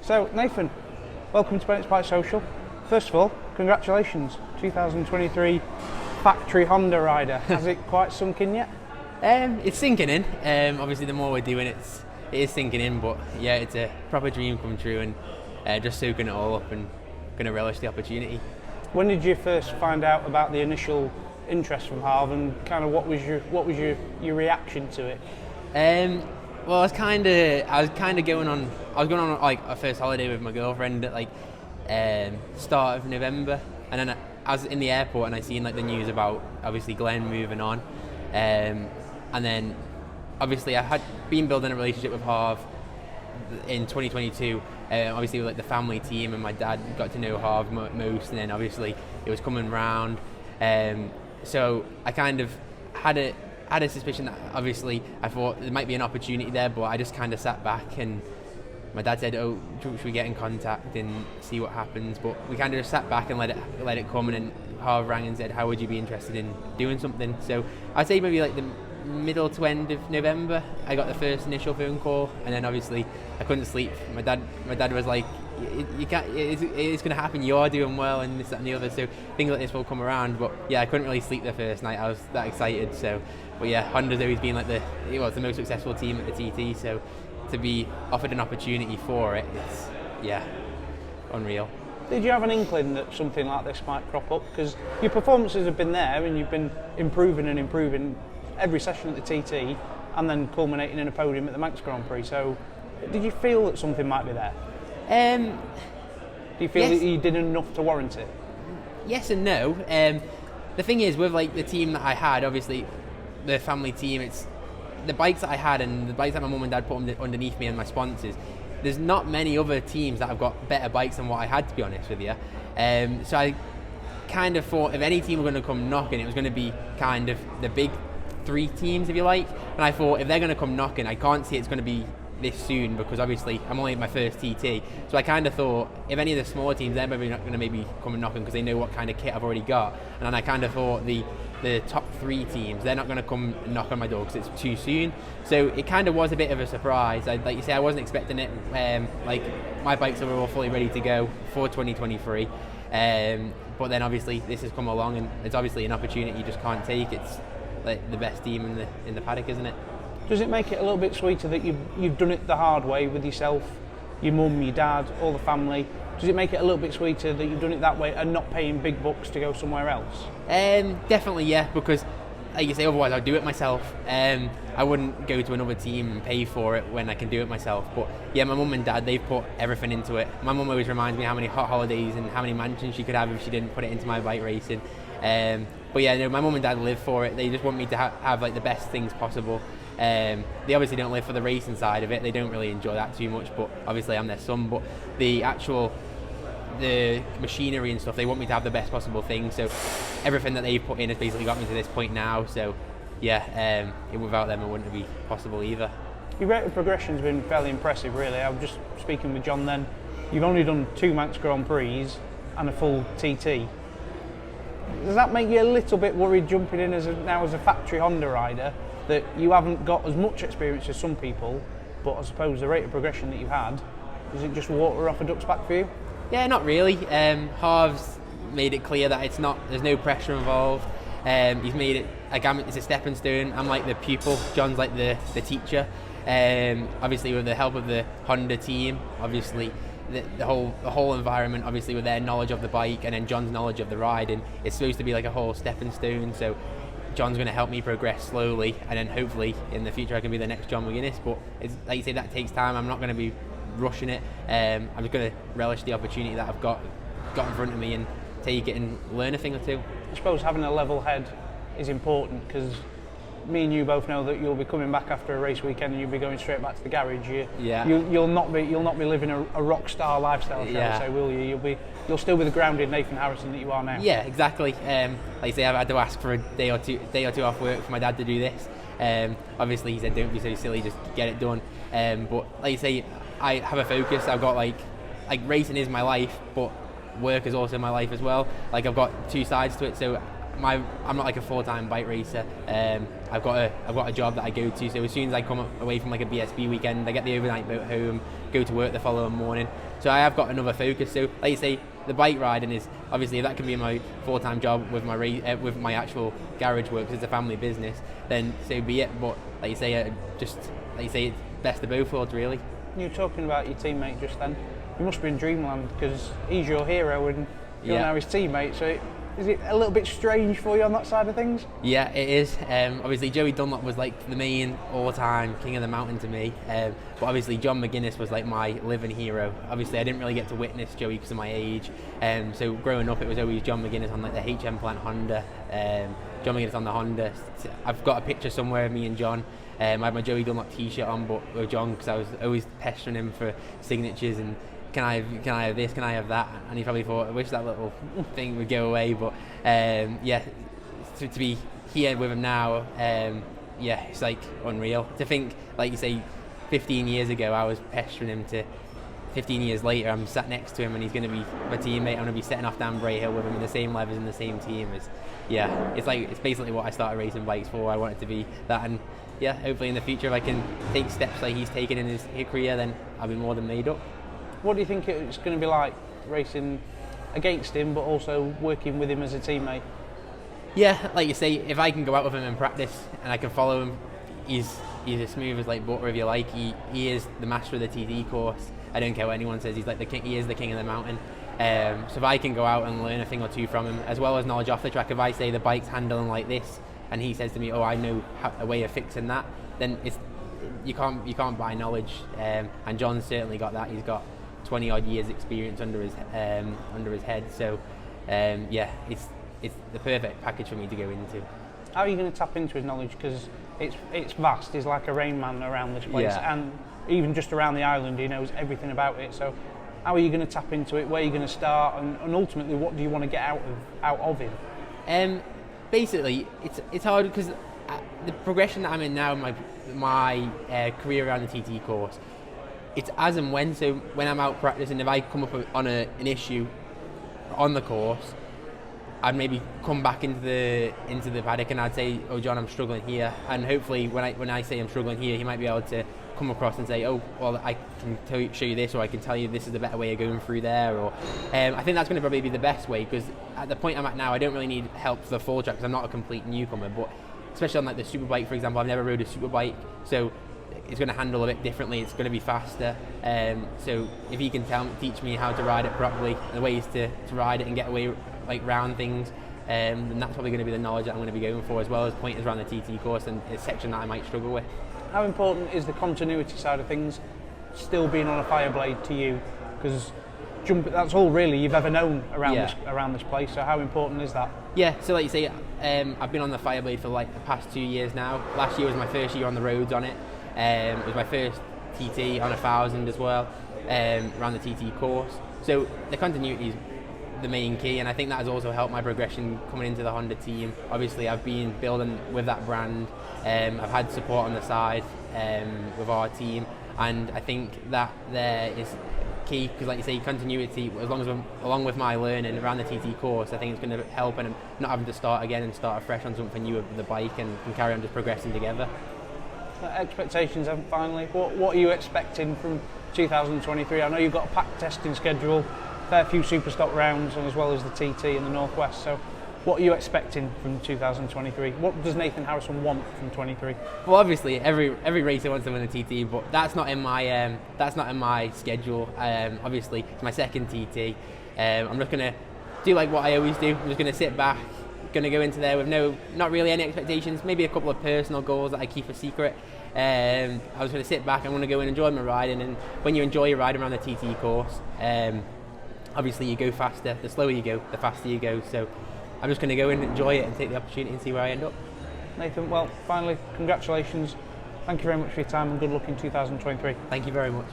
So, Nathan, welcome to Bennetts Bike Social. First of all, congratulations, 2023 factory Honda rider. Has it quite sunk in yet? It's sinking in. Obviously, the more we're doing, it is sinking in. But yeah, it's a proper dream come true, and just soaking it all up and going to relish the opportunity. When did you first find out about the initial interest from Harv, and kind of what was your reaction to it? Well, I was kind of going on like a first holiday with my girlfriend at like start of November, and then I was in the airport and I seen like the news about obviously Glenn moving on, and then obviously I had been building a relationship with Harv in 2022, obviously with like the family team, and my dad got to know Harv most, and then obviously it was coming round, so I kind of had a suspicion that obviously I thought there might be an opportunity there, but I just kind of sat back, and my dad said, "Oh, should we get in contact and see what happens?" But we kind of just sat back and let it come, and then Harv rang and said, "How would you be interested in doing something?" So I'd say maybe like the middle to end of November I got the first initial phone call, and then obviously I couldn't sleep. My dad was like, "You can't, it's going to happen, you're doing well," and this, that and the other, so things like this will come around. But yeah, I couldn't really sleep the first night, I was that excited. So, but yeah, Honda's always been like the most successful team at the TT, so to be offered an opportunity for it, it's unreal. Did you have an inkling that something like this might crop up? Because your performances have been there and you've been improving every session at the TT, and then culminating in a podium at the Manx Grand Prix. So did you feel that something might be there? Do you feel that you did enough to warrant it? Yes and no. The thing is, with like the team that I had, obviously the family team, it's the bikes that I had and the bikes that my mum and dad put underneath me and my sponsors. There's not many other teams that have got better bikes than what I had, to be honest with you. So I kind of thought if any team were going to come knocking, it was going to be kind of the big three teams, if you like. And I thought if they're going to come knocking, I can't see it's going to be this soon, because obviously I'm only at my first TT. So I kind of thought if any of the smaller teams, they're maybe not going to maybe come and knocking because they know what kind of kit I've already got. And then I kind of thought the top three teams, they're not going to come and knock on my door because it's too soon. So it kind of was a bit of a surprise. Like you say, I wasn't expecting it. Like my bikes are all fully ready to go for 2023. But then obviously this has come along, and it's obviously an opportunity you just can't take. It's like the best team in the paddock, isn't it? Does it make it a little bit sweeter that you've done it the hard way with yourself, your mum, your dad, all the family? Does it make it a little bit sweeter that you've done it that way and not paying big bucks to go somewhere else? Definitely, yeah, because like you say, otherwise I'd do it myself. I wouldn't go to another team and pay for it when I can do it myself. But yeah, my mum and dad, they've put everything into it. My mum always reminds me how many hot holidays and how many mansions she could have if she didn't put it into my bike racing. But yeah, no, my mum and dad live for it. They just want me to have like the best things possible. They obviously don't live for the racing side of it. They don't really enjoy that too much, but obviously I'm their son. But the machinery and stuff, they want me to have the best possible thing. So everything that they've put in has basically got me to this point now. So yeah, without them it wouldn't be possible either. Your rate of progression's been fairly impressive, really. I was just speaking with John then. You've only done 2 Manx Grand Prix and a full TT. Does that make you a little bit worried jumping in now as a factory Honda rider, that you haven't got as much experience as some people, but I suppose the rate of progression that you've had, is it just water off a duck's back for you? Yeah, not really. Harv's made it clear that there's no pressure involved. He's made it like it's a stepping stone. I'm like the pupil, John's like the teacher. Obviously with the help of the Honda team, obviously the whole environment, obviously with their knowledge of the bike and then John's knowledge of the riding, it's supposed to be like a whole stepping stone. So John's going to help me progress slowly, and then hopefully in the future I can be the next John McGuinness. But it's, like you say, that takes time. I'm not going to be rushing it. I'm just going to relish the opportunity that I've got in front of me and take it and learn a thing or two. I suppose having a level head is important, because me and you both know that you'll be coming back after a race weekend and you'll be going straight back to the garage. You'll not be living a rock star lifestyle, shall I say, will you? You'll still be the grounded Nathan Harrison that you are now. Yeah, exactly. Like I say, I've had to ask for a day or two off work for my dad to do this. Obviously he said don't be so silly, just get it done. But like you say, I have a focus. I've got like racing is my life, but work is also my life as well. Like I've got two sides to it. So I'm not like a full-time bike racer. I've got a job that I go to. So as soon as I come away from like a BSB weekend, I get the overnight boat home, go to work the following morning. So I have got another focus. So like you say, the bike riding is obviously, if that can be my full-time job with my actual garage work, because it's a family business, then so be it. But like you say, it's best of both worlds, really. You were talking about your teammate just then. You must be in dreamland because he's your hero and you're now his teammate. So is it a little bit strange for you on that side of things? Yeah, it is. Obviously, Joey Dunlop was like the main all-time king of the mountain to me. But obviously, John McGuinness was like my living hero. Obviously, I didn't really get to witness Joey because of my age. So growing up, it was always John McGuinness on like the HM plant Honda. John McGuinness on the Honda. I've got a picture somewhere of me and John. I had my Joey Dunlop t-shirt on, but with John, because I was always pestering him for signatures and can I have this, can I have that? And he probably thought, I wish that little thing would go away. But to be here with him now, it's like unreal. To think, like you say, 15 years ago I was pestering him, to 15 years later I'm sat next to him and he's going to be my teammate. I'm going to be setting off down Bray Hill with him in the same levers in the same team. It's basically what I started racing bikes for. I want it to be that, and hopefully in the future, if I can take steps like he's taken in his career, then I'll be more than made up. What do you think it's going to be like racing against him, but also working with him as a teammate? Yeah, like you say, if I can go out with him in practice and I can follow him, he's as smooth as like butter, if you like. He is the master of the TT course. I don't care what anyone says. He's like the king. He is the king of the mountain. So if I can go out and learn a thing or two from him, as well as knowledge off the track, if I say the bike's handling like this, and he says to me, "Oh, I know a way of fixing that," then you can't buy knowledge. And John's certainly got that. He's got 20 odd years experience under his head. So it's the perfect package for me to go into. How are you going to tap into his knowledge? Because it's vast. He's like a Rain Man around this place, and even just around the island, he knows everything about it. So how are you going to tap into it? Where are you going to start? And ultimately, what do you want to get out of him? Basically, it's hard because the progression that I'm in now, my career around the TT course, it's as and when. So when I'm out practicing, if I come up on an issue on the course, I'd maybe come back into the paddock and I'd say, "Oh, John, I'm struggling here." And hopefully, when I say I'm struggling here, he might be able to come across and say, "Oh, well, I can show you this, or I can tell you this is the better way of going through there." Or I think that's going to probably be the best way, because at the point I'm at now, I don't really need help for the full track because I'm not a complete newcomer. But especially on like the superbike, for example, I've never rode a superbike, so it's going to handle a bit differently. It's going to be faster. So if he can teach me how to ride it properly, the ways to ride it and get away like round things, then that's probably going to be the knowledge that I'm going to be going for, as well as pointers around the TT course and a section that I might struggle with. How important is the continuity side of things still being on a Fireblade to you? Because that's all really you've ever known around this place. So how important is that? Yeah, so like you say, I've been on the Fireblade for like the past 2 years now. Last year was my first year on the roads on it. It was my first TT on 1,000 as well, around the TT course. So the continuity is the main key, and I think that has also helped my progression coming into the Honda team. Obviously, I've been building with that brand. I've had support on the side with our team, and I think that there is key, because like you say, continuity, along with my learning around the TT course, I think it's going to help, and not having to start again and start afresh on something new with the bike, and can carry on just progressing together. Expectations, finally, what are you expecting from 2023? I know you've got a packed testing schedule, fair few super stock rounds, and as well as the TT in the Northwest. So what are you expecting from 2023? What does Nathan Harrison want from 23? Well, obviously every racer wants to win the TT, but that's not in my schedule. Obviously it's my second TT. I'm just gonna do like what I always do. I'm just gonna sit back, gonna go into there with not really any expectations, maybe a couple of personal goals that I keep a secret. I was gonna sit back, I'm gonna go and enjoy my riding, and when you enjoy your riding around the TT course, obviously you go faster. The slower you go, the faster you go. So I'm just going to go and enjoy it and take the opportunity and see where I end up. Nathan, well, finally, congratulations. Thank you very much for your time and good luck in 2023. Thank you very much.